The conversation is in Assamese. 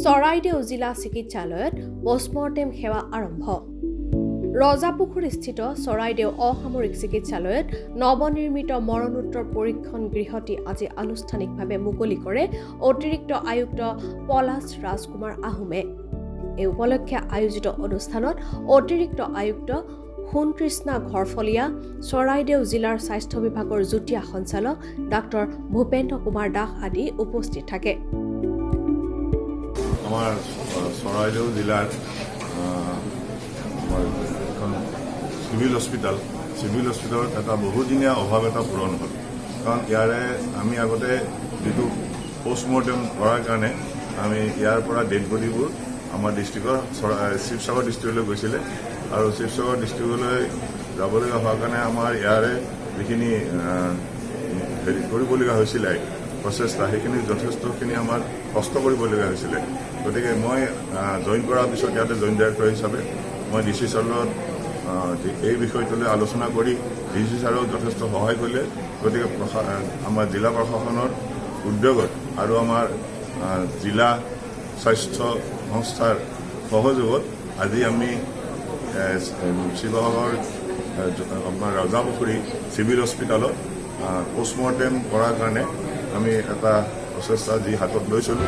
চৰাইদেউ জিলা চিকিৎসালয়ত পোষ্টমৰ্টেম সেৱা আৰম্ভ। ৰজাপুখুৰীস্থিত চৰাইদেউ অসামৰিক চিকিৎসালয়ত নৱনিৰ্মিত মৰণোত্তৰ পৰীক্ষণ গৃহটি আজি আনুষ্ঠানিকভাৱে মুকলি কৰে অতিৰিক্ত আয়ুক্ত পলাশ ৰাজকুমাৰ আহোমে। এই উপলক্ষে আয়োজিত অনুষ্ঠানত অতিৰিক্ত আয়ুক্ত সোণকৃষ্ণা ঘৰফলীয়া, চৰাইদেউ জিলাৰ স্বাস্থ্য বিভাগৰ যুটীয়া সঞ্চালক ডাক্তৰ ভূপেন্দ্ৰ কুমাৰ দাস আদি উপস্থিত থাকে। আমাৰ চৰাইদেউ জিলাৰ চিভিল হস্পিটেলত এটা বহুদিনীয়া অভাৱ এটা পূৰণ হ'ল। কাৰণ ইয়াৰে আমি আগতে যিটো পোষ্টমৰ্টেম কৰাৰ কাৰণে আমি ইয়াৰ পৰা ডেড বডিবোৰ আমাৰ ডিষ্ট্ৰিক্টৰ শিৱসাগৰ ডিষ্ট্ৰিক্টলৈ গৈছিলে আৰু শিৱসাগৰ ডিষ্ট্ৰিক্টলৈ যাবলগীয়া হোৱাৰ কাৰণে আমাৰ ইয়াৰে যিখিনি হেৰি কৰিবলগীয়া হৈছিলে প্ৰচেষ্টা, সেইখিনি যথেষ্টখিনি আমাৰ কষ্ট কৰিবলগীয়া হৈছিলে। গতিকে মই জইন কৰাৰ পিছত ইয়াতে জইণ্ট ডাইৰেক্টৰ হিচাপে মই ডি চি ছাৰৰ লগত এই বিষয়টোলৈ আলোচনা কৰি ডি চি ছাৰেও যথেষ্ট সহায় কৰিলে। গতিকে আমাৰ জিলা প্ৰশাসনৰ উদ্যোগত আৰু আমাৰ জিলা স্বাস্থ্য সংস্থাৰ সহযোগত আজি আমি শিৱসাগৰ আপোনাৰ ৰজাপুখুৰী চিভিল হস্পিটেলত পোষ্টমৰ্টেম কৰাৰ কাৰণে আমি এটা প্ৰচেষ্টা যি হাতত লৈছিলোঁ।